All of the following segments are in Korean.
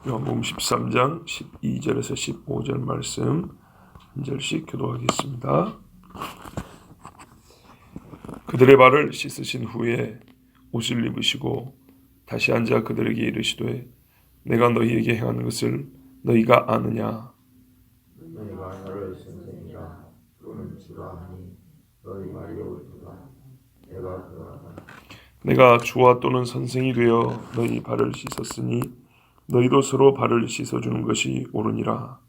요한복음 13장 12절에서 15절 말씀 한 절씩 교도하겠습니다. 그들의 발을 씻으신 후에 옷을 입으시고 다시 앉아 그들에게 이르시되 내가 너희에게 행하는 것을 너희가 아느냐? 너희가 나를 선생이라 또는 주라 하니 너희가 옳도다. 내가 그러하다. 내가 주와 또는 선생이 되어 너희 발을 씻었으니 너희도 서로 발을 씻어주는 것이 옳으니라.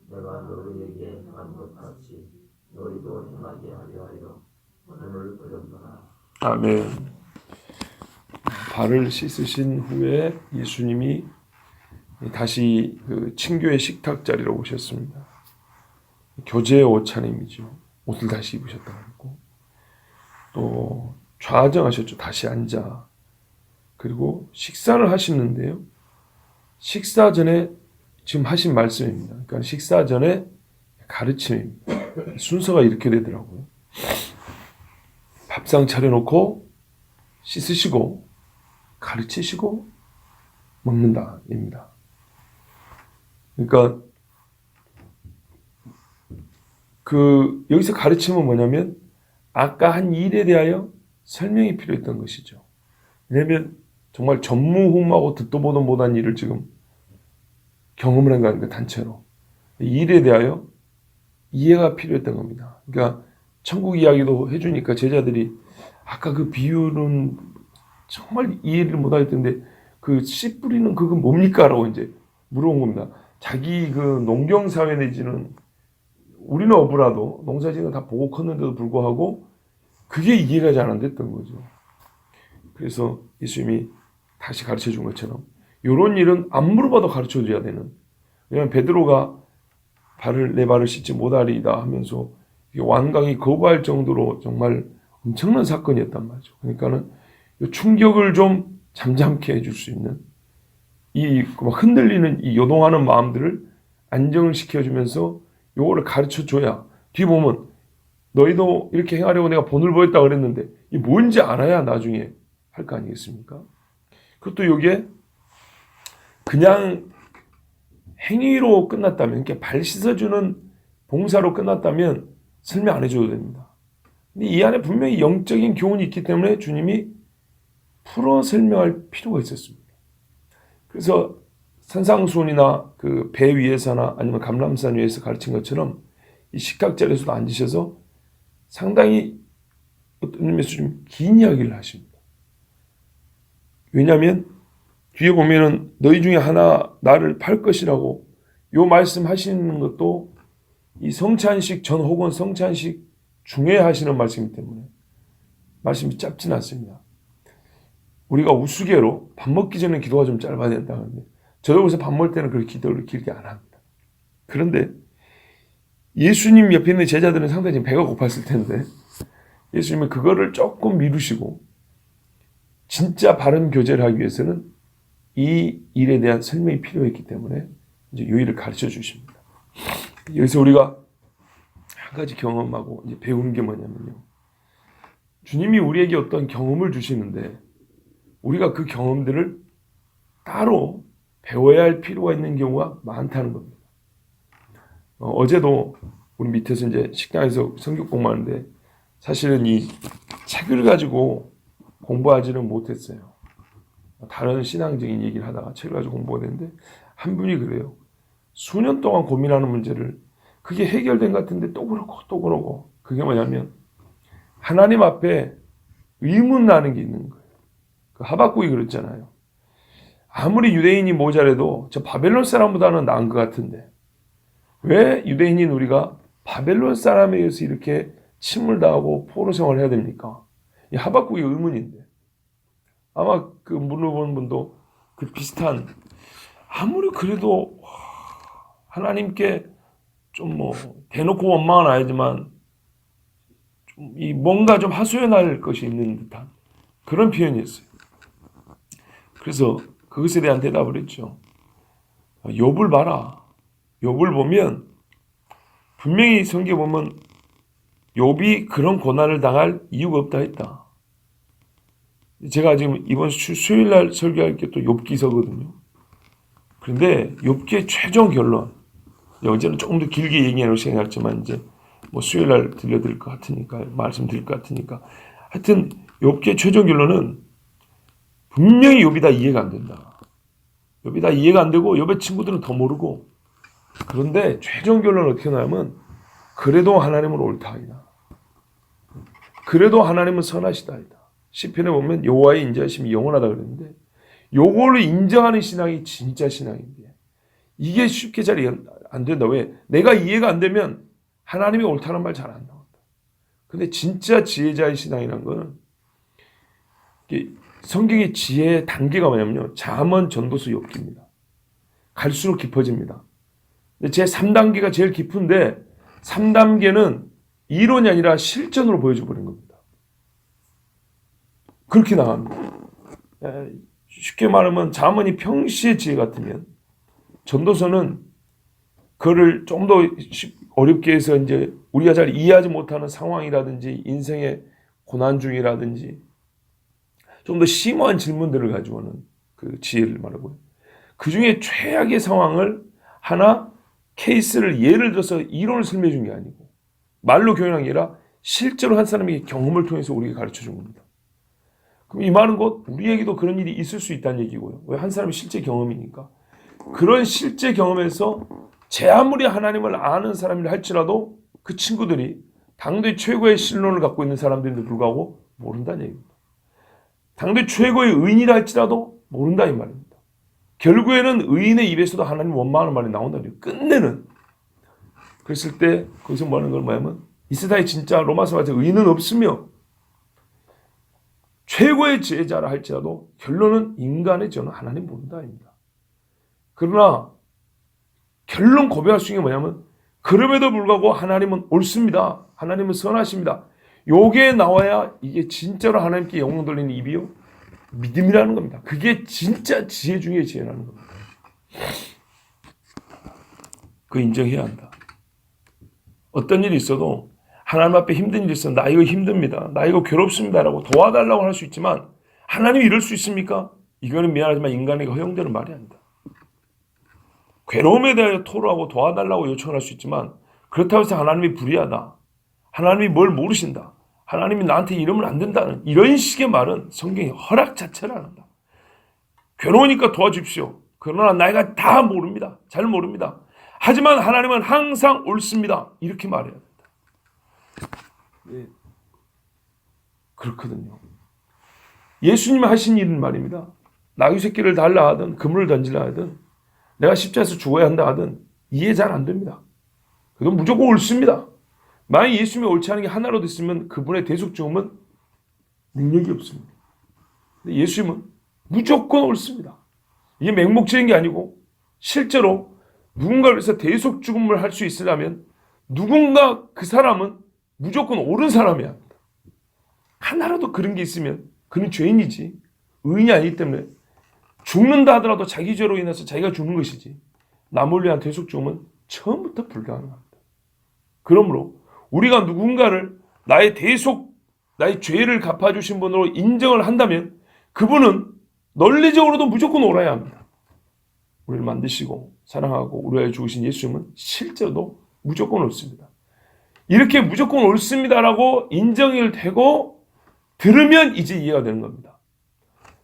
내가 너희에게 한 것 같이 너희도 행하게 하려 하여 오늘 그렸노라. 아멘. 발을 씻으신 후에 예수님이 다시 그 친교의 식탁 자리로 오셨습니다. 교제의 옷 차림이죠. 옷을 다시 입으셨다고 했고 또 좌정하셨죠. 다시 앉아. 그리고 식사를 하시는데요. 식사 전에 지금 하신 말씀입니다. 그러니까 식사 전에 가르침입니다. 순서가 이렇게 되더라고요. 밥상 차려놓고 씻으시고 가르치시고 먹는다입니다. 그러니까 여기서 가르침은 뭐냐면 아까 한 일에 대하여 설명이 필요했던 것이죠. 왜냐하면 정말 전무후무하고 듣도 보도 못한 일을 지금 경험을 한 거니까 단체로 이 일에 대하여 이해가 필요했던 겁니다. 그러니까 천국 이야기도 해주니까 제자들이 아까 그 비유는 정말 이해를 못하겠던데 그 씨 뿌리는 그건 뭡니까? 라고 이제 물어본 겁니다. 자기 그 농경사회 내지는 우리는 어부라도 농사짓는 거 다 보고 컸는데도 불구하고 그게 이해가 잘 안 됐던 거죠. 그래서 예수님이 다시 가르쳐 준 것처럼 이런 일은 안 물어봐도 가르쳐 줘야 되는. 왜냐하면 베드로가 내 발을 씻지 못하리이다 하면서 완강히 거부할 정도로 정말 엄청난 사건이었단 말이죠. 그러니까는 이 충격을 좀 잠잠케 해줄 수 있는 이 흔들리는 이 요동하는 마음들을 안정을 시켜주면서 요거를 가르쳐 줘야 뒤 보면 너희도 이렇게 행하려고 내가 본을 보였다 그랬는데 이 뭔지 알아야 나중에 할 거 아니겠습니까? 그것도 요게 그냥 행위로 끝났다면, 이렇게 발 씻어주는 봉사로 끝났다면 설명 안 해줘도 됩니다. 근데 이 안에 분명히 영적인 교훈이 있기 때문에 주님이 풀어 설명할 필요가 있었습니다. 그래서 산상수훈이나 그 배 위에서나 아니면 감람산 위에서 가르친 것처럼 이 식탁 자리에서도 앉으셔서 상당히 어떤 의미에서 좀 긴 이야기를 하십니다. 왜냐하면 뒤에 보면은 너희 중에 하나 나를 팔 것이라고 요 말씀하시는 것도 이 성찬식 전 혹은 성찬식 중에 하시는 말씀이기 때문에 말씀이 짧진 않습니다. 우리가 우스개로 밥 먹기 전에 기도가 좀 짧아야 된다 하는데 저도 그래서 밥 먹을 때는 그렇게 기도를 길게 안 합니다. 그런데 예수님 옆에 있는 제자들은 상당히 배가 고팠을 텐데 예수님은 그거를 조금 미루시고 진짜 바른 교제를 하기 위해서는 이 일에 대한 설명이 필요했기 때문에 이제 이 일을 가르쳐 주십니다. 여기서 우리가 한 가지 경험하고 이제 배우는 게 뭐냐면요. 주님이 우리에게 어떤 경험을 주시는데 우리가 그 경험들을 따로 배워야 할 필요가 있는 경우가 많다는 겁니다. 어제도 우리 밑에서 이제 식당에서 성경 공부하는데 사실은 이 책을 가지고 공부하지는 못했어요. 다른 신앙적인 얘기를 하다가 책을 가지고 공부가 됐는데 한 분이 그래요. 수년 동안 고민하는 문제를 그게 해결된 것 같은데 또 그렇고 또 그러고 그게 뭐냐면 하나님 앞에 의문 나는 게 있는 거예요. 그 하박국이 그랬잖아요. 아무리 유대인이 모자라도 저 바벨론 사람보다는 나은 것 같은데 왜 유대인인 우리가 바벨론 사람에 의해서 이렇게 침을 당하고 포로 생활을 해야 됩니까? 이 하박국의 의문인데 아마 그 물어본 분도 그 비슷한 아무리 그래도 하나님께 좀 대놓고 원망은 아니지만 좀 뭔가 좀 하소연할 것이 있는 듯한 그런 표현이었어요. 그래서 그것에 대한 대답을 했죠. 욥을 봐라. 욥을 보면 분명히 성경에 보면 욥이 그런 고난을 당할 이유가 없다 했다. 제가 지금 이번 수요일 날 설교할 게 또 욥기서거든요. 그런데 욥기의 최종 결론, 어제는 조금 더 길게 얘기하려고 생각했지만 이제 뭐 수요일 날 들려드릴 것 같으니까, 말씀드릴 것 같으니까, 하여튼 욥기의 최종 결론은 분명히 욥이 다 이해가 안 된다. 욥이 다 이해가 안 되고 욥의 친구들은 더 모르고, 그런데 최종 결론은 어떻게 나오면 그래도 하나님은 옳다이다. 그래도 하나님은 선하시다이다. 시편에 보면 여호와의 인자하심이 영원하다 그랬는데, 요거를 인정하는 신앙이 진짜 신앙인데 이게 쉽게 잘 안 된다. 왜? 내가 이해가 안 되면 하나님이 옳다는 말 잘 안 나온다. 근데 진짜 지혜자의 신앙이란 거는 성경의 지혜의 단계가 뭐냐면요, 잠언, 전도서, 욥기입니다. 갈수록 깊어집니다. 근데 제 3단계가 제일 깊은데 3단계는 이론이 아니라 실전으로 보여줘 버린 겁니다. 그렇게 나갑니다. 쉽게 말하면 잠언이 평시의 지혜 같으면 전도서는 그거를 좀 더 어렵게 해서 이제 우리가 잘 이해하지 못하는 상황이라든지 인생의 고난 중이라든지 좀 더 심오한 질문들을 가지고는 그 지혜를 말하고요. 그 중에 최악의 상황을 하나 케이스를 예를 들어서 이론을 설명해 준 게 아니고 말로 교훈한 게 아니라 실제로 한 사람의 경험을 통해서 우리에게 가르쳐 준 겁니다. 그럼 이 말은 곧 우리에게도 그런 일이 있을 수 있다는 얘기고요. 왜? 한 사람의 실제 경험이니까. 그런 실제 경험에서 제 아무리 하나님을 아는 사람이라 할지라도 그 친구들이 당대 최고의 신론을 갖고 있는 사람들인데 불구하고 모른다는 얘기입니다. 당대 최고의 의인이라 할지라도 모른다 이 말입니다. 결국에는 의인의 입에서도 하나님 원망하는 말이 나온다는 거예요. 끝내는. 그랬을 때 거기서 뭐 하는 걸 뭐냐면 이 세상에 진짜 로마서 말처럼 의인은 없으며 최고의 지혜자라 할지라도 결론은 인간의 저는 하나님 모른다입니다. 그러나 결론 고백할 수 있는 게 뭐냐면 그럼에도 불구하고 하나님은 옳습니다. 하나님은 선하십니다. 요게 나와야 이게 진짜로 하나님께 영광 돌리는 입이요 믿음이라는 겁니다. 그게 진짜 지혜 중에 지혜라는 겁니다. 그거 인정해야 한다. 어떤 일이 있어도 하나님 앞에 힘든 일이 있어도 나 이거 힘듭니다. 나 이거 괴롭습니다. 라고 도와달라고 할 수 있지만 하나님이 이럴 수 있습니까? 이거는 미안하지만 인간에게 허용되는 말이 아니다. 괴로움에 대하여 토로하고 도와달라고 요청할 수 있지만 그렇다고 해서 하나님이 불의하다. 하나님이 뭘 모르신다. 하나님이 나한테 이러면 안 된다는 이런 식의 말은 성경이 허락 자체를 안 한다. 괴로우니까 도와주십시오. 그러나 나이가 다 모릅니다. 잘 모릅니다. 하지만 하나님은 항상 옳습니다. 이렇게 말해야 된다. 네. 그렇거든요. 예수님이 하신 일은 말입니다. 나귀 새끼를 달라 하든 그물을 던지라 하든 내가 십자가에서 죽어야 한다 하든 이해 잘 안 됩니다. 그건 무조건 옳습니다. 만약 예수님이 옳지 않은 게 하나라도 있으면 그분의 대속 죽음은 능력이 없습니다. 근데 예수님은 무조건 옳습니다. 이게 맹목적인 게 아니고 실제로 누군가를 위해서 대속 죽음을 할 수 있으려면 누군가 그 사람은 무조건 옳은 사람이야 합니다. 하나라도 그런 게 있으면 그는 죄인이지 의인이 아니기 때문에 죽는다 하더라도 자기 죄로 인해서 자기가 죽는 것이지 남을 위한 대속 죽음은 처음부터 불가능합니다. 그러므로 우리가 누군가를 나의 죄를 갚아주신 분으로 인정을 한다면 그분은 논리적으로도 무조건 옳아야 합니다. 우리를 만드시고 사랑하고 우리를 죽으신 예수님은 실제로도 무조건 옳습니다. 이렇게 무조건 옳습니다라고 인정이 되고 들으면 이제 이해가 되는 겁니다.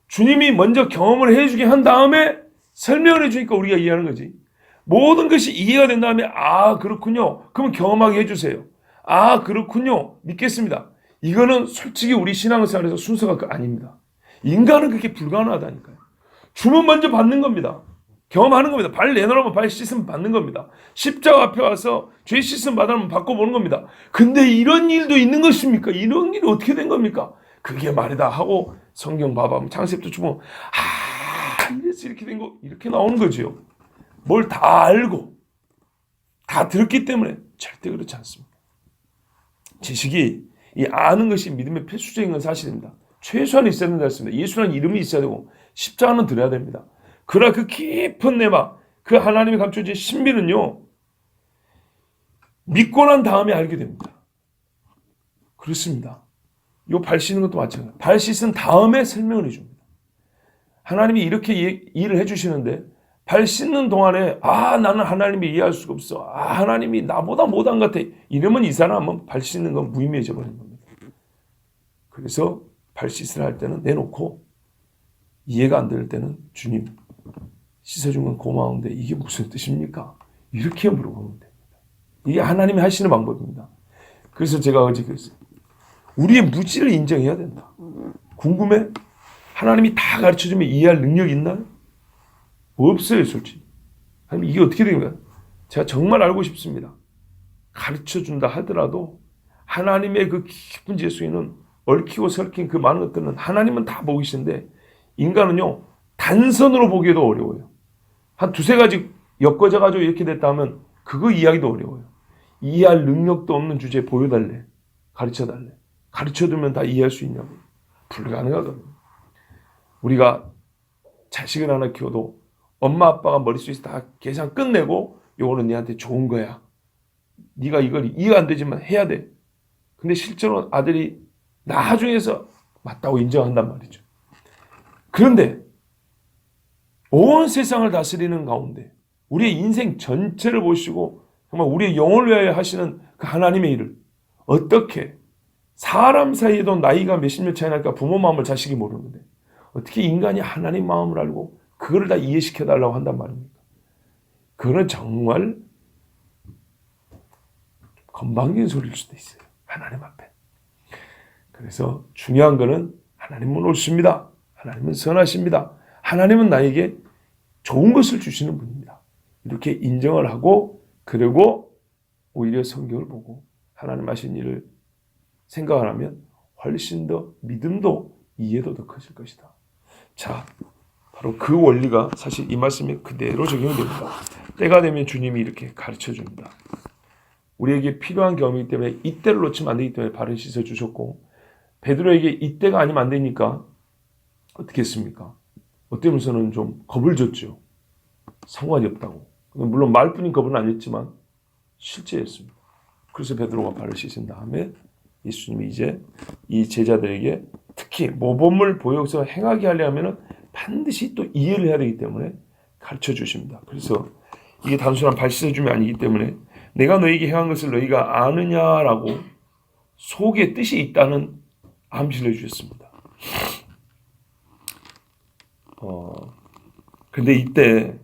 주님이 먼저 경험을 해주게 한 다음에 설명을 해주니까 우리가 이해하는 거지. 모든 것이 이해가 된 다음에 아 그렇군요. 그러면 경험하게 해주세요. 아 그렇군요. 믿겠습니다. 이거는 솔직히 우리 신앙생활에서 순서가 아닙니다. 인간은 그렇게 불가능하다니까요. 주문 먼저 받는 겁니다. 경험하는 겁니다. 발 내놓으면 발 씻으면 받는 겁니다. 십자가 앞에 와서 죄 씻음 받으면 바꿔보는 겁니다. 근데 이런 일도 있는 것입니까? 이런 일이 어떻게 된 겁니까? 그게 말이다 하고 성경 봐봐. 창세기부터 주면 이래서 이렇게 된 거 이렇게 나오는 거죠. 뭘 다 알고 다 들었기 때문에 절대 그렇지 않습니다. 지식이 이 아는 것이 믿음의 필수적인 건 사실입니다. 최소한 있어야 된다 했습니다. 예수라는 이름이 있어야 되고 십자가는 들어야 됩니다. 그러나 그 깊은 내막, 그 하나님이 감춰진 신비는요, 믿고 난 다음에 알게 됩니다. 그렇습니다. 이 발 씻는 것도 마찬가지예요. 발 씻은 다음에 설명을 해줍니다. 하나님이 이렇게 일을 해주시는데 발 씻는 동안에 나는 하나님을 이해할 수가 없어. 하나님이 나보다 못한 것 같아. 이러면 이 사람은 발 씻는 건 무의미해져 버린 겁니다. 그래서 발 씻으라 할 때는 내놓고 이해가 안 될 때는 주님 씻어준 건 고마운데 이게 무슨 뜻입니까? 이렇게 물어보면 됩니다. 이게 하나님이 하시는 방법입니다. 그래서 제가 어제 그랬어요. 우리의 무지를 인정해야 된다. 궁금해? 하나님이 다 가르쳐주면 이해할 능력 있나요? 없어요, 솔직히. 하나님 이게 어떻게 된 거야? 제가 정말 알고 싶습니다. 가르쳐준다 하더라도 하나님의 그 깊은 지혜에는 얽히고 설킨 그 많은 것들은 하나님은 다 보이시는데 인간은요 단선으로 보기에도 어려워요. 한 두세 가지 엮어져가지고 이렇게 됐다면 그거 이해하기도 어려워요. 이해할 능력도 없는 주제에 보여달래. 가르쳐달래. 가르쳐두면 다 이해할 수 있냐고. 불가능하거든요. 우리가 자식을 하나 키워도 엄마 아빠가 머릿속에서 다 계산 끝내고 요거는 니한테 좋은 거야. 네가 이걸 이해가 안 되지만 해야 돼. 근데 실제로 아들이 나중에서 맞다고 인정한단 말이죠. 그런데 온 세상을 다스리는 가운데 우리의 인생 전체를 보시고 정말 우리의 영혼을 위하여 하시는 그 하나님의 일을 어떻게 사람 사이에도 나이가 몇십 년 차이 날까 부모 마음을 자식이 모르는데 어떻게 인간이 하나님 마음을 알고 그걸 다 이해시켜 달라고 한단 말입니까? 그거는 정말 건방진 소리일 수도 있어요. 하나님 앞에. 그래서 중요한 거는 하나님은 옳습니다. 하나님은 선하십니다. 하나님은 나에게 좋은 것을 주시는 분입니다. 이렇게 인정을 하고 그리고 오히려 성경을 보고 하나님 하신 일을 생각을 하면 훨씬 더 믿음도 이해도 더 커질 것이다. 자, 바로 그 원리가 사실 이 말씀에 그대로 적용됩니다. 때가 되면 주님이 이렇게 가르쳐 줍니다. 우리에게 필요한 경험이기 때문에 이때를 놓치면 안 되기 때문에 발을 씻어 주셨고 베드로에게 이때가 아니면 안 되니까 어떻게 했습니까? 어떤 면서는 좀 겁을 줬죠. 상관이 없다고. 물론 말뿐인 겁은 아니었지만 실제였습니다. 그래서 베드로가 발을 씻은 다음에 예수님이 이제 이 제자들에게 특히 모범을 보여서 행하게 하려면 반드시 또 이해를 해야 되기 때문에 가르쳐 주십니다. 그래서 이게 단순한 발 씻어줌이 아니기 때문에 내가 너에게 행한 것을 너희가 아느냐라고 속에 뜻이 있다는 암시를 해주셨습니다. 근데 이때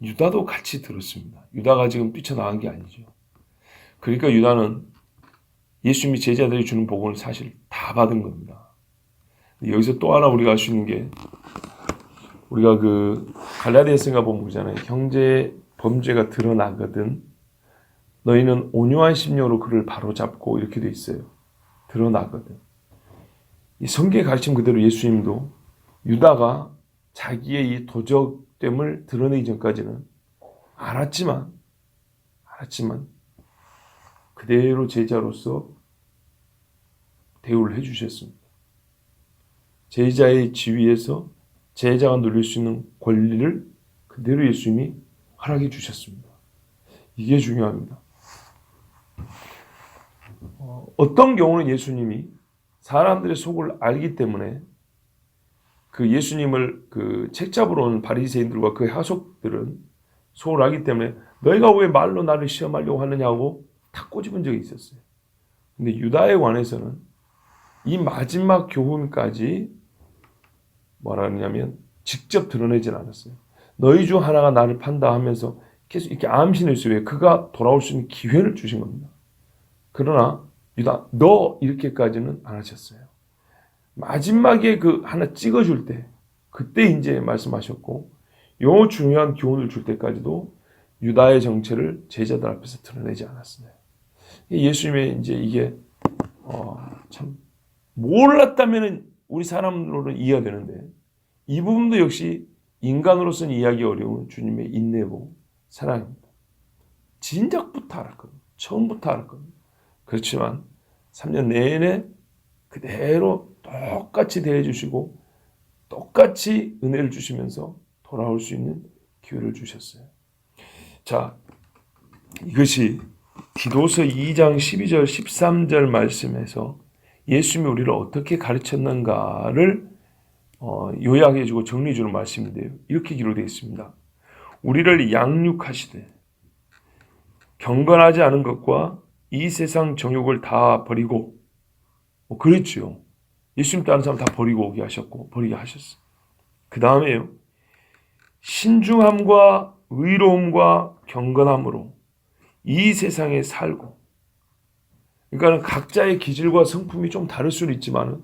유다도 같이 들었습니다. 유다가 지금 뛰쳐나간 게 아니죠. 그러니까 유다는 예수님이 제자들이 주는 복음을 사실 다 받은 겁니다. 여기서 또 하나 우리가 알 수 있는 게 우리가 그 갈라디아서인가 보면 보잖아요. 형제의 범죄가 드러나거든 너희는 온유한 심령으로 그를 바로잡고 이렇게 돼 있어요. 드러나거든. 이 성경의 가르침 그대로 예수님도 유다가 자기의 이 도적됨을 드러내기 전까지는 알았지만 그대로 제자로서 대우를 해주셨습니다. 제자의 지위에서 제자가 누릴 수 있는 권리를 그대로 예수님이 허락해 주셨습니다. 이게 중요합니다. 어떤 경우는 예수님이 사람들의 속을 알기 때문에 그 예수님을 그 책잡으러 온 바리새인들과 그 하속들은 속을 알기 때문에 너희가 왜 말로 나를 시험하려고 하느냐고 탁 꼬집은 적이 있었어요. 근데 유다에 관해서는 이 마지막 교훈까지 뭐라 하냐면 직접 드러내진 않았어요. 너희 중 하나가 나를 판다 하면서 계속 이렇게 암신했어요. 왜? 그가 돌아올 수 있는 기회를 주신 겁니다. 그러나 유다 너 이렇게까지는 안 하셨어요. 마지막에 그 하나 찍어줄 때 그때 이제 말씀하셨고 요 중요한 교훈을 줄 때까지도 유다의 정체를 제자들 앞에서 드러내지 않았어요. 예수님의 이제 이게 참 몰랐다면 우리 사람으로는 이해가 되는데 이 부분도 역시 인간으로서는 이해하기 어려운 주님의 인내고 사랑입니다. 진작부터 알았거든요. 처음부터 알았거든요. 그렇지만 3년 내내 그대로 똑같이 대해주시고 똑같이 은혜를 주시면서 돌아올 수 있는 기회를 주셨어요. 자, 이것이 디도서 2장 12절 13절 말씀에서 예수님이 우리를 어떻게 가르쳤는가를 요약해주고 정리해주는 말씀인데요. 이렇게 기록되어 있습니다. 우리를 양육하시되 경건하지 않은 것과 이 세상 정욕을 다 버리고 그랬지요. 예수님 따르는 사람 다 버리고 오게 하셨고 버리게 하셨어요. 그 다음에요. 신중함과 의로움과 경건함으로 이 세상에 살고 그러니까 각자의 기질과 성품이 좀 다를 수는 있지만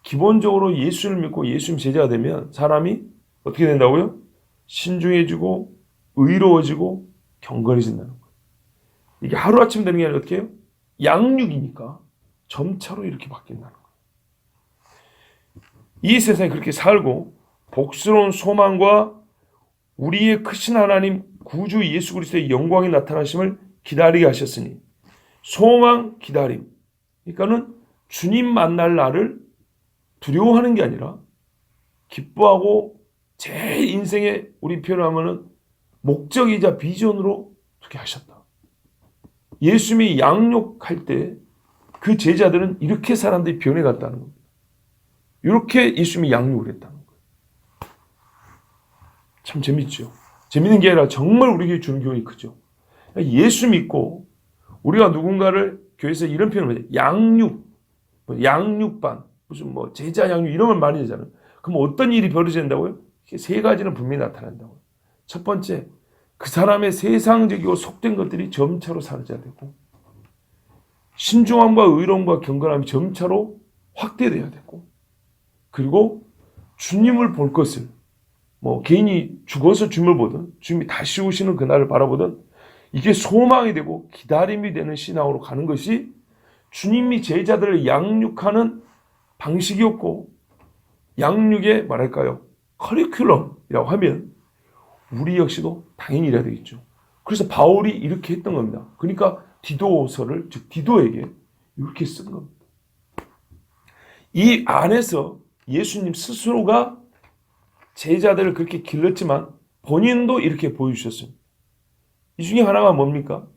기본적으로 예수를 믿고 예수님 제자가 되면 사람이 어떻게 된다고요? 신중해지고 의로워지고 경건해진다는 거예요. 이게 하루아침 되는 게 아니라 어떻게 해요? 양육이니까 점차로 이렇게 바뀐다는 거예요. 이 세상에 그렇게 살고 복스러운 소망과 우리의 크신 하나님 구주 예수 그리스도의 영광이 나타나심을 기다리게 하셨으니 소망 기다림. 그러니까는 주님 만날 날을 두려워하는 게 아니라 기뻐하고 제 인생의 우리 표현하면은 목적이자 비전으로 두게 하셨다. 예수님이 양육할 때 그 제자들은 이렇게 사람들이 변해 갔다는 겁니다. 이렇게 예수님이 양육을 했다는 거예요. 참 재밌죠. 재밌는 게 아니라 정말 우리에게 주는 교훈이 크죠. 예수 믿고 우리가 누군가를 교회에서 이런 표현을 해요. 양육, 양육반, 무슨 제자 양육 이런 걸 많이 하잖아요. 그럼 어떤 일이 벌어진다고요? 세 가지는 분명히 나타난다고요. 첫 번째, 그 사람의 세상적이고 속된 것들이 점차로 사라져야 되고 신중함과 의로움과 경건함이 점차로 확대돼야 되고 그리고 주님을 볼 것을 개인이 죽어서 주님을 보든 주님이 다시 오시는 그날을 바라보든 이게 소망이 되고 기다림이 되는 신앙으로 가는 것이 주님이 제자들을 양육하는 방식이었고 양육의 뭐랄까요? 커리큘럼이라고 하면 우리 역시도 당연히 이래야 되겠죠. 그래서 바울이 이렇게 했던 겁니다. 그러니까 디도서를 즉 디도에게 이렇게 쓴 겁니다. 이 안에서 예수님 스스로가 제자들을 그렇게 길렀지만 본인도 이렇게 보여주셨습니다. 이 중에 하나가 뭡니까?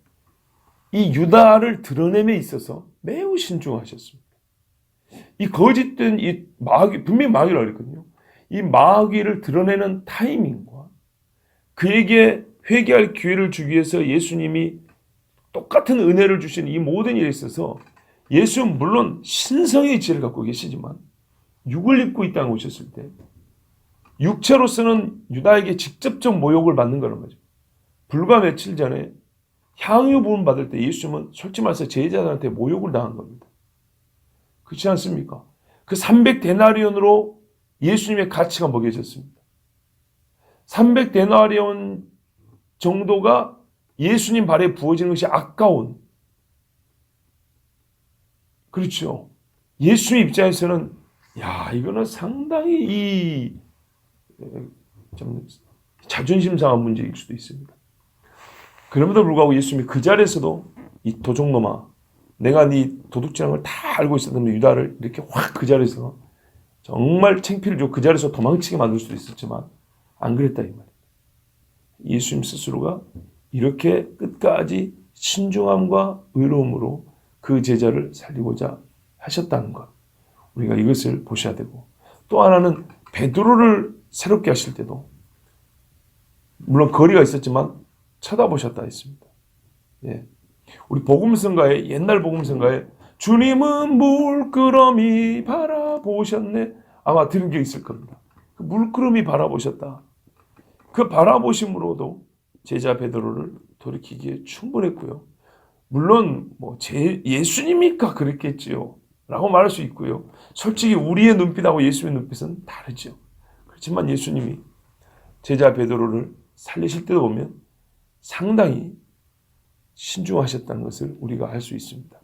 이 유다를 드러냄에 있어서 매우 신중하셨습니다. 이 거짓된 이 마귀, 분명히 마귀라고 그랬거든요. 이 마귀를 드러내는 타이밍과 그에게 회개할 기회를 주기 위해서 예수님이 똑같은 은혜를 주신 이 모든 일에 있어서 예수는 물론 신성의 지혜를 갖고 계시지만 육을 입고 이 땅에 오셨을 때 육체로서는 유다에게 직접적 모욕을 받는 거란 말이죠. 불과 며칠 전에 향유 부음 받을 때 예수님은 솔직히 말해서 제자들한테 모욕을 당한 겁니다. 그렇지 않습니까? 그 300데나리온으로 예수님의 가치가 먹여졌습니다. 300데나리온 정도가 예수님 발에 부어지는 것이 아까운. 그렇죠. 예수님 입장에서는 이거는 상당히 좀 자존심 상한 문제일 수도 있습니다. 그럼에도 불구하고 예수님이 그 자리에서도 이 도적놈아 내가 네 도둑질한 걸 다 알고 있었던 유다를 이렇게 확 그 자리에서 정말 창피를 주고 그 자리에서 도망치게 만들 수도 있었지만 안 그랬다 이 말이에요. 예수님 스스로가 이렇게 끝까지 신중함과 의로움으로 그 제자를 살리고자 하셨다는 것. 우리가 이것을 보셔야 되고 또 하나는 베드로를 새롭게 하실 때도 물론 거리가 있었지만 쳐다보셨다 했습니다. 예. 우리 복음성가에 옛날 복음성가에 주님은 물끄러미 바라보셨네 아마 들은 게 있을 겁니다. 그 물끄러미 바라보셨다. 그 바라보심으로도 제자 베드로를 돌이키기에 충분했고요. 물론 예수님이니까 그랬겠지요 라고 말할 수 있고요. 솔직히 우리의 눈빛하고 예수님의 눈빛은 다르죠. 그렇지만 예수님이 제자 베드로를 살리실 때도 보면 상당히 신중하셨다는 것을 우리가 알 수 있습니다.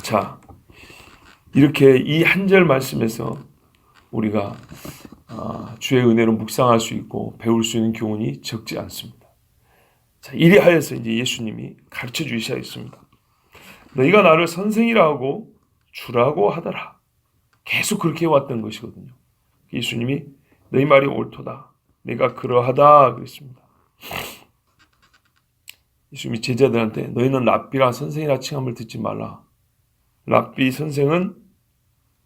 자, 이렇게 이 한 절 말씀에서 우리가 주의 은혜로 묵상할 수 있고 배울 수 있는 교훈이 적지 않습니다. 자, 이리하여서 이제 예수님이 가르쳐 주기 시작했습니다. 너희가 나를 선생이라 하고 주라고 하더라. 계속 그렇게 해왔던 것이거든요. 예수님이 너희 말이 옳도다. 내가 그러하다 그랬습니다. 예수님이 제자들한테 너희는 랍비라 선생이라 칭함을 듣지 말라. 랍비 선생은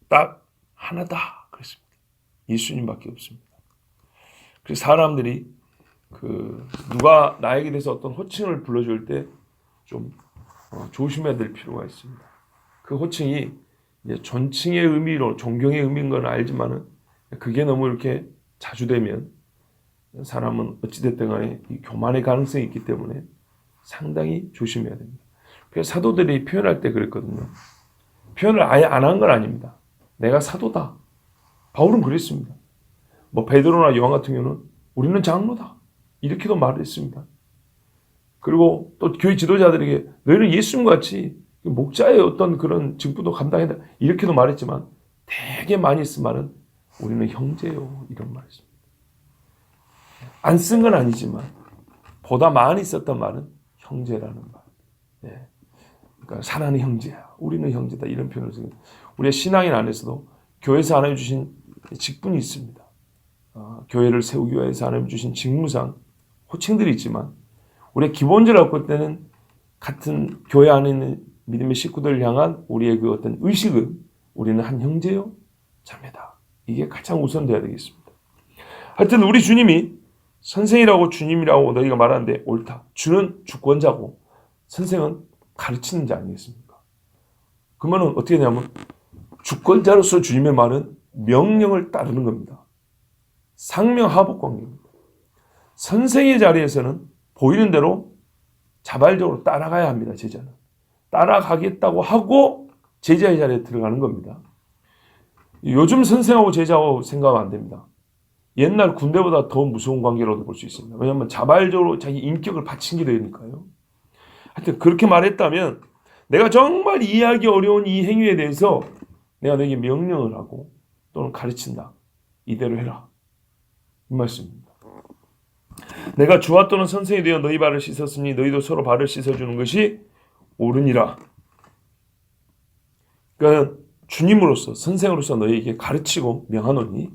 딱 하나다 그랬습니다. 예수님밖에 없습니다. 그래서 사람들이 누가 나에게 대해서 어떤 호칭을 불러줄 때 좀 조심해야 될 필요가 있습니다. 그 호칭이 이제 존칭의 의미로 존경의 의미인 건 알지만은 그게 너무 이렇게 자주 되면 사람은 어찌됐든 간에 이 교만의 가능성이 있기 때문에 상당히 조심해야 됩니다. 그래서 사도들이 표현할 때 그랬거든요. 표현을 아예 안 한 건 아닙니다. 내가 사도다. 바울은 그랬습니다. 뭐 베드로나 요한 같은 경우는 우리는 장로다. 이렇게도 말했습니다. 그리고 또 교회 지도자들에게 너희는 예수님과 같이 목자의 어떤 그런 직분도 감당해야 돼. 이렇게도 말했지만 되게 많이 쓴 말은 우리는 형제요. 이런 말이었습니다. 안 쓴 건 아니지만 보다 많이 썼던 말은 형제라는 말. 네. 그러니까 사랑하는 형제야. 우리는 형제다. 이런 표현을 씁니다. 우리의 신앙인 안에서도 교회에서 하나님 주신 직분이 있습니다. 교회를 세우기 위해서 하나님 주신 직무상 호칭들이 있지만 우리의 기본적으로 갖고 올 때는 같은 교회 안에 있는 믿음의 식구들을 향한 우리의 그 어떤 의식은 우리는 한 형제요 자매다. 이게 가장 우선돼야 되겠습니다. 하여튼 우리 주님이 선생이라고 주님이라고 너희가 말하는데 옳다. 주는 주권자고 선생은 가르치는 자 아니겠습니까? 그러면 어떻게 되냐면 주권자로서 주님의 말은 명령을 따르는 겁니다. 상명하복 관계입니다. 선생의 자리에서는 보이는 대로 자발적으로 따라가야 합니다. 제자는. 따라가겠다고 하고 제자의 자리에 들어가는 겁니다. 요즘 선생하고 제자하고 생각하면 안 됩니다. 옛날 군대보다 더 무서운 관계로도 볼 수 있습니다. 왜냐하면 자발적으로 자기 인격을 바친 게 되니까요. 하여튼 그렇게 말했다면 내가 정말 이해하기 어려운 이 행위에 대해서 내가 너에게 명령을 하고 또는 가르친다. 이대로 해라. 이 말씀입니다. 내가 주와 또는 선생이 되어 너희 발을 씻었으니 너희도 서로 발을 씻어주는 것이 옳으니라. 그러니까 주님으로서 선생으로서 너희에게 가르치고 명하노니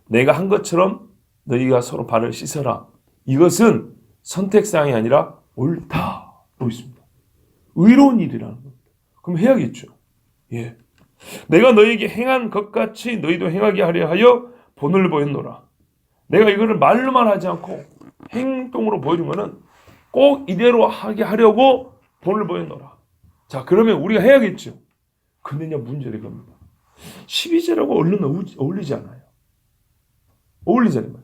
내가 한 것처럼 너희가 서로 발을 씻어라. 이것은 선택사항이 아니라 옳다로 있습니다. 의로운 일이라는 겁니다. 그럼 해야겠죠. 예. 내가 너희에게 행한 것 같이 너희도 행하게 하려 하여 본을 보였노라. 내가 이거를 말로만 하지 않고 행동으로 보여준 거는 꼭 이대로 하게 하려고 본을 보였노라. 자, 그러면 우리가 해야겠죠. 근데 이제 문제는 겁니다. 12제라고 얼른 어울리지 않아요. 어울리지 않아요.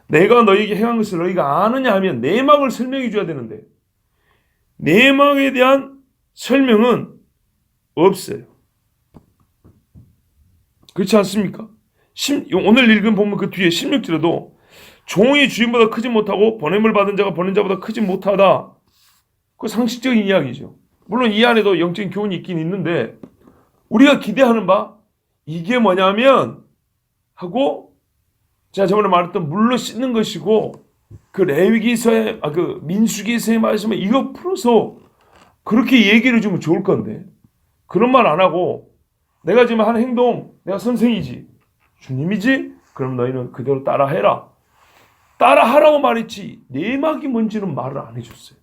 내가 너희에게 행한 것을 너희가 아느냐 하면 내막을 설명해 줘야 되는데 내막에 대한 설명은 없어요. 그렇지 않습니까? 오늘 읽은 본문 그 뒤에 16절에도 종이 주인보다 크지 못하고 보냄을 받은 자가 보낸 자보다 크지 못하다. 그 상식적인 이야기죠. 물론 이 안에도 영적인 교훈이 있긴 있는데 우리가 기대하는 바 이게 뭐냐면 하고 제가 저번에 말했던 물로 씻는 것이고 그 레위기서의 그 민수기서의 말씀에 이거 풀어서 그렇게 얘기를 주면 좋을 건데 그런 말 안 하고 내가 지금 하는 행동 내가 선생이지 주님이지 그럼 너희는 그대로 따라해라. 따라하라고 말했지 내막이 뭔지는 말을 안 해줬어요.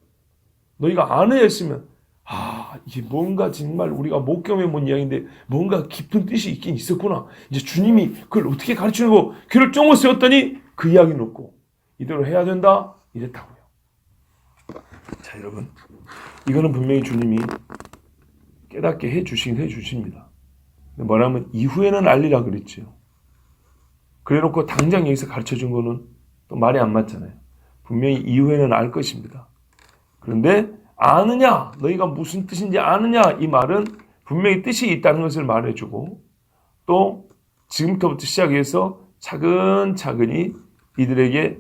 너희가 안 했으면 이게 뭔가 정말 우리가 목경에 본 이야기인데 뭔가 깊은 뜻이 있긴 있었구나. 이제 주님이 그걸 어떻게 가르치려고 귀를 쫑을 세웠더니 그 이야기는 없고 이대로 해야 된다 이랬다고요. 자 여러분 이거는 분명히 주님이 깨닫게 해주십니다. 뭐라면 이후에는 알리라 그랬죠. 그래놓고 당장 여기서 가르쳐준 거는 또 말이 안 맞잖아요. 분명히 이후에는 알 것입니다. 그런데 아느냐 너희가 무슨 뜻인지 아느냐 이 말은 분명히 뜻이 있다는 것을 말해주고 또 지금부터 시작해서 차근차근히 이들에게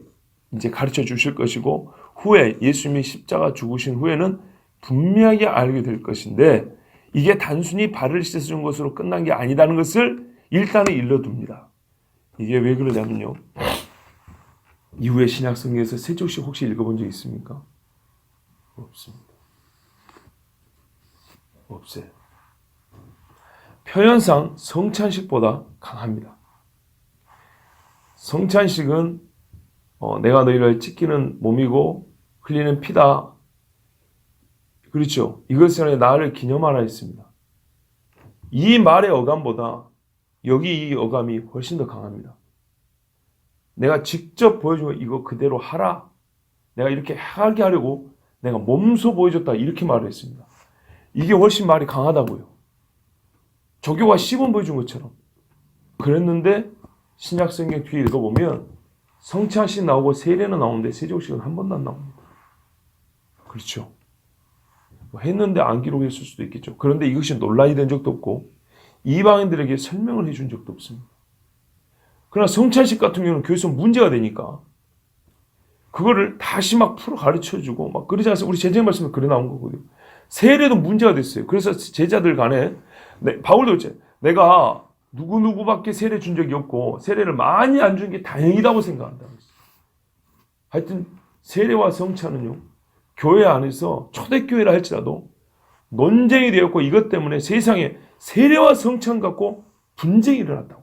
이제 가르쳐 주실 것이고 후에 예수님이 십자가 죽으신 후에는 분명하게 알게 될 것인데 이게 단순히 발을 씻어준 것으로 끝난 게 아니다는 것을 일단은 일러둡니다. 이게 왜 그러냐면요. 이후에 신약성경에서 세족시 혹시 읽어본 적 있습니까? 없습니다. 없어요. 표현상 성찬식보다 강합니다. 성찬식은 내가 너희를 찢기는 몸이고 흘리는 피다. 그렇죠. 이것은 나를 기념하라 했습니다. 이 말의 어감보다 여기 이 어감이 훨씬 더 강합니다. 내가 직접 보여주고 이거 그대로 하라. 내가 이렇게 하게 하려고 내가 몸소 보여줬다 이렇게 말을 했습니다. 이게 훨씬 말이 강하다고요. 조교가 시범 보여준 것처럼. 그랬는데 신약성경 뒤에 읽어보면 성찬식 나오고 세례는 나오는데 세족식은 한 번도 안 나옵니다. 그렇죠. 뭐 했는데 안 기록했을 수도 있겠죠. 그런데 이것이 논란이 된 적도 없고 이방인들에게 설명을 해준 적도 없습니다. 그러나 성찬식 같은 경우는 교회에서 문제가 되니까 그거를 다시 막 풀어 가르쳐주고 막 그러지 않습니까? 우리 제자의 말씀에 그래 나온 거거든요. 세례도 문제가 됐어요. 그래서 제자들 간에 바울도 그랬죠. 내가 누구누구밖에 세례 준 적이 없고 세례를 많이 안 준 게 다행이라고 생각한다. 하여튼 세례와 성찬은요. 교회 안에서 초대교회라 할지라도 논쟁이 되었고 이것 때문에 세상에 세례와 성찬 갖고 분쟁이 일어났다고요.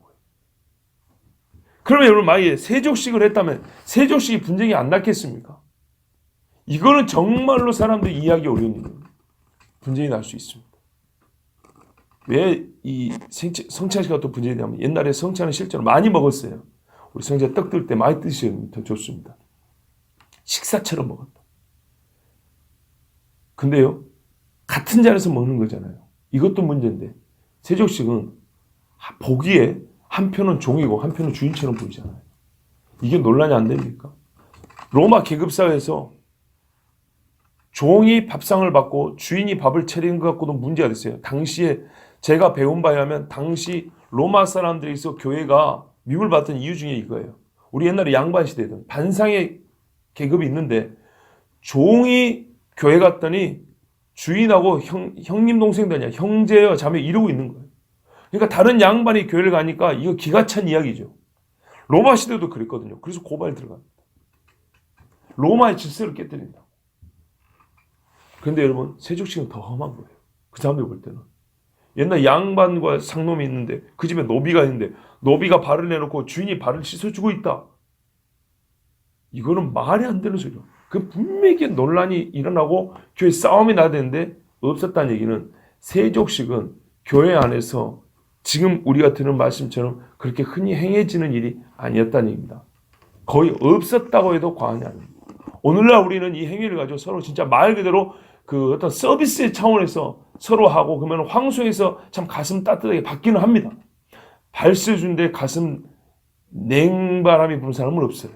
그러면 여러분 만약에 세족식을 했다면 세족식이 분쟁이 안 났겠습니까? 이거는 정말로 사람들이 이해하기 어려운 일입니다. 분쟁이 날 수 있습니다. 왜 이 성찬식과 또 분쟁이 되냐면 옛날에 성찬은 실제로 많이 먹었어요. 우리 성자 떡 들 때 많이 드시면 더 좋습니다. 식사처럼 먹었다. 근데요, 같은 자리에서 먹는 거잖아요. 이것도 문제인데 세족식은 보기에 한편은 종이고 한편은 주인처럼 보이잖아요. 이게 논란이 안 됩니까? 로마 계급사회에서 종이 밥상을 받고 주인이 밥을 차리는 것 갖고도 문제가 됐어요. 당시에 제가 배운 바에 하면 당시 로마 사람들에서 교회가 미움을 받던 이유 중에 이거예요. 우리 옛날에 양반 시대든 반상의 계급이 있는데 종이 교회 갔더니 주인하고 형님 동생도 아니야. 형제와 자매 이러고 있는 거예요. 그러니까 다른 양반이 교회를 가니까 이거 기가 찬 이야기죠. 로마 시대도 그랬거든요. 그래서 고발 들어갑니다. 로마의 질서를 깨뜨린다. 그런데 여러분 세족식은 더 험한 거예요. 그 사람들 볼 때는. 옛날 양반과 상놈이 있는데 그 집에 노비가 있는데 노비가 발을 내놓고 주인이 발을 씻어주고 있다. 이거는 말이 안 되는 소리죠. 그 분명히 논란이 일어나고 교회 싸움이 나야 되는데 없었다는 얘기는 세족식은 교회 안에서 지금 우리가 들은 말씀처럼 그렇게 흔히 행해지는 일이 아니었다는 얘기입니다. 거의 없었다고 해도 과언이 아닙니다. 오늘날 우리는 이 행위를 가지고 서로 진짜 말 그대로 그 어떤 서비스의 차원에서 서로 하고 그러면 황소에서 참 가슴 따뜻하게 받기는 합니다. 발세준데 가슴 냉바람이 부는 사람은 없어요.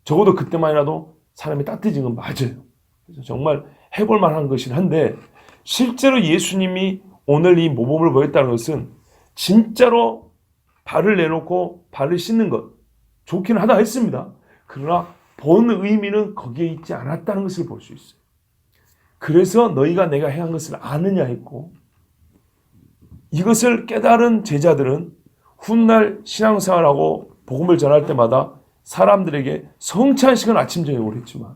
적어도 그때만이라도 사람이 따뜻해진 건 맞아요. 그래서 정말 해볼 만한 것이긴 한데 실제로 예수님이 오늘 이 모범을 보였다는 것은 진짜로 발을 내놓고 발을 씻는 것 좋기는 하다 했습니다. 그러나 본 의미는 거기에 있지 않았다는 것을 볼 수 있어요. 그래서 너희가 내가 행한 것을 아느냐 했고 이것을 깨달은 제자들은 훗날 신앙생활하고 복음을 전할 때마다 사람들에게 성찬식은 아침 저녁으로 했지만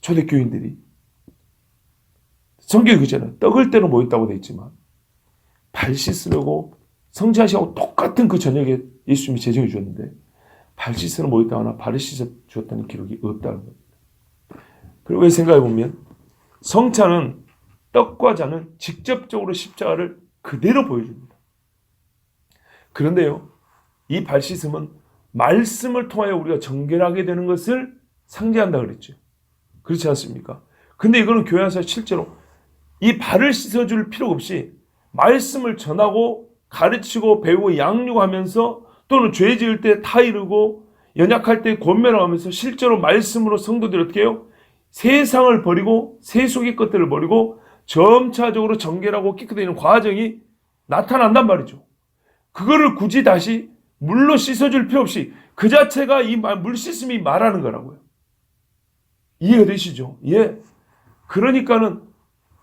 초대교인들이 성경이 그잖아요. 떡을 때로 모였다고 되어 있지만 발 씻으려고 성찬식하고 똑같은 그 저녁에 예수님이 제정해 주었는데 발 씻으러 모였다거나 발을 씻어 주었다는 기록이 없다는 겁니다. 그리고 왜 생각해 보면 성찬은 떡과 잔은 직접적으로 십자가를 그대로 보여줍니다. 그런데요, 이 발 씻음은 말씀을 통하여 우리가 정결하게 되는 것을 상징한다 그랬죠. 그렇지 않습니까? 근데 이거는 교회 안에서 실제로 이 발을 씻어줄 필요가 없이 말씀을 전하고 가르치고 배우고 양육하면서 또는 죄 지을 때 타이르고 연약할 때 권면하면서 실제로 말씀으로 성도들이 어떻게 해요? 세상을 버리고 세속의 것들을 버리고 점차적으로 정결하고 깨끗해지는 과정이 나타난단 말이죠. 그거를 굳이 다시 물로 씻어줄 필요 없이 그 자체가 이 물 씻음이 말하는 거라고요. 이해가 되시죠? 예. 그러니까는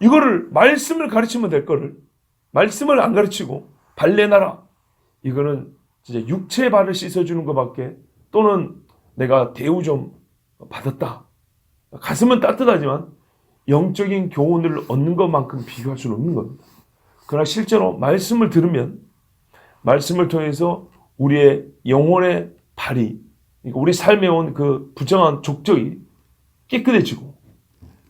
이거를 말씀을 가르치면 될 거를 말씀을 안 가르치고 발레나라 이거는 진짜 육체의 발을 씻어주는 것밖에 또는 내가 대우 좀 받았다. 가슴은 따뜻하지만 영적인 교훈을 얻는 것만큼 비교할 수는 없는 겁니다. 그러나 실제로 말씀을 들으면 말씀을 통해서 우리의 영혼의 발이 그러니까 우리 삶에 온 그 부정한 족적이 깨끗해지고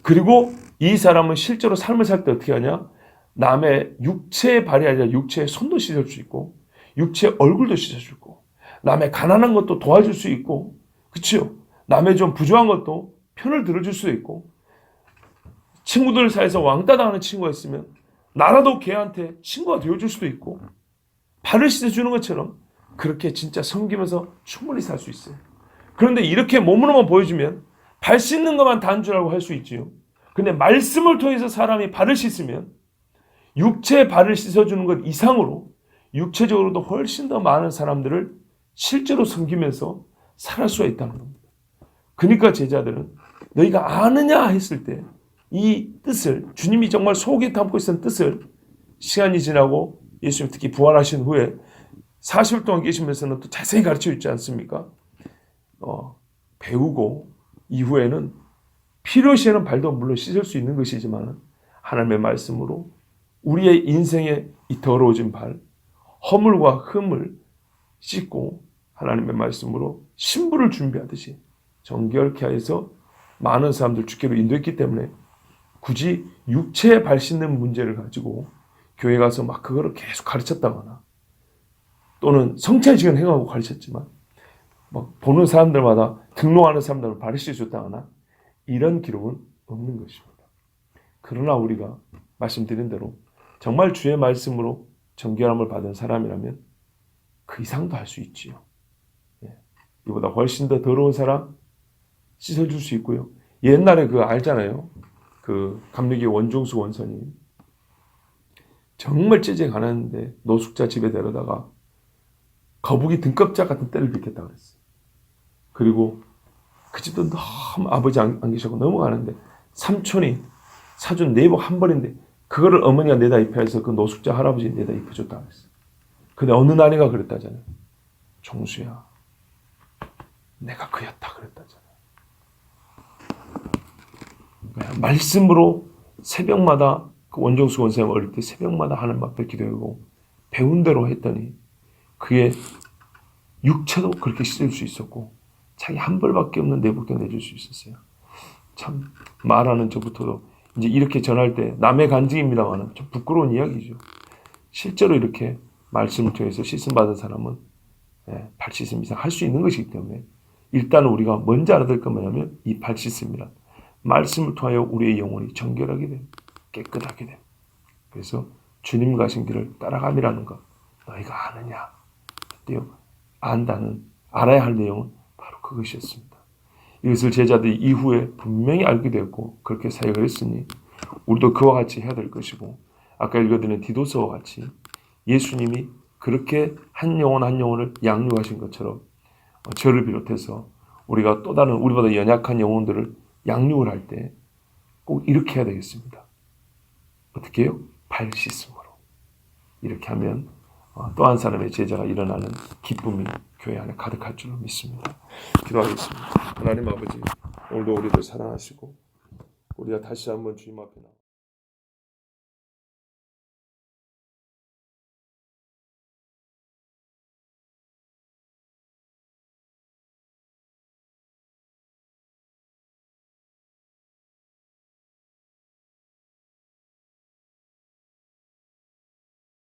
그리고 이 사람은 실제로 삶을 살 때 어떻게 하냐? 남의 육체의 발이 아니라 육체의 손도 씻을 수 있고 육체의 얼굴도 씻을 수 있고 남의 가난한 것도 도와줄 수 있고 그렇죠? 남의 좀 부족한 것도 편을 들어줄 수도 있고, 친구들 사이에서 왕따 당하는 친구가 있으면 나라도 걔한테 친구가 되어줄 수도 있고, 발을 씻어주는 것처럼 그렇게 진짜 섬기면서 충분히 살 수 있어요. 그런데 이렇게 몸으로만 보여주면 발 씻는 것만 단주라고 할 수 있지요. 근데 말씀을 통해서 사람이 발을 씻으면 육체의 발을 씻어주는 것 이상으로 육체적으로도 훨씬 더 많은 사람들을 실제로 섬기면서 살할 수가 있다는 겁니다. 그러니까 제자들은 너희가 아느냐 했을 때 이 뜻을, 주님이 정말 속에 담고 있었던 뜻을 시간이 지나고 예수님 특히 부활하신 후에 40일 동안 계시면서는 또 자세히 가르쳐 있지 않습니까? 배우고 이후에는 필요시에는 발도 물론 씻을 수 있는 것이지만 하나님의 말씀으로 우리의 인생의 이 더러워진 발, 허물과 흠을 씻고 하나님의 말씀으로 신부를 준비하듯이 정결케 해서 많은 사람들 주께로 인도했기 때문에 굳이 육체에 발 씻는 문제를 가지고 교회 가서 막 그거를 계속 가르쳤다거나 또는 성찬식은 행하고 가르쳤지만 막 보는 사람들마다 등록하는 사람들을 발을 씻어줬다거나 이런 기록은 없는 것입니다. 그러나 우리가 말씀드린 대로 정말 주의 말씀으로 정결함을 받은 사람이라면 그 이상도 할 수 있지요. 이보다 훨씬 더 더러운 사람 씻어줄 수 있고요. 옛날에 그거 알잖아요. 그 감리교 원종수 원선이 정말 째제 가난한데 노숙자 집에 데려다가 거북이 등껍질 같은 때를 빗겠다 그랬어요. 그리고 그 집도 너무 아버지 안 계시고 너무 가는데 삼촌이 사준 내복 한 벌인데 그거를 어머니가 내다 입혀서 그 노숙자 할아버지 내다 입혀줬다 그랬어요. 근데 어느 날인가 그랬다잖아요. 종수야, 내가 그였다 그랬다잖아요. 말씀으로 새벽마다 그 원종수 원생이 어릴 때 새벽마다 하나님 앞에 기도하고 배운 대로 했더니 그의 육체도 그렇게 씻을 수 있었고 자기 한 벌밖에 없는 내복도 내줄 수 있었어요. 참 말하는 저부터도 이제 이렇게 전할 때 남의 간증입니다만 좀 부끄러운 이야기죠. 실제로 이렇게 말씀을 통해서 씻음 받은 사람은 발 씻음 이상 할 수 있는 것이기 때문에 일단 우리가 먼저 알아둘 건 뭐냐면 이 발 씻음이란 말씀을 통하여 우리의 영혼이 정결하게 됨, 깨끗하게 됨. 그래서 주님 가신 길을 따라감이라는 것 너희가 아느냐? 그때요. 안다는 알아야 할 내용은 바로 그것이었습니다. 이것을 제자들이 이후에 분명히 알게 되었고 그렇게 사역을 했으니 우리도 그와 같이 해야 될 것이고 아까 읽어드린 디도서와 같이 예수님이 그렇게 한 영혼 한 영혼을 양육하신 것처럼 저를 비롯해서 우리가 또 다른 우리보다 연약한 영혼들을 양육을 할 때 꼭 이렇게 해야 되겠습니다. 어떻게 해요? 발 씻음으로. 이렇게 하면 또 한 사람의 제자가 일어나는 기쁨이 교회 안에 가득할 줄로 믿습니다. 기도하겠습니다. 하나님 아버지, 오늘도 우리를 사랑하시고 우리가 다시 한번 주님 앞에 나와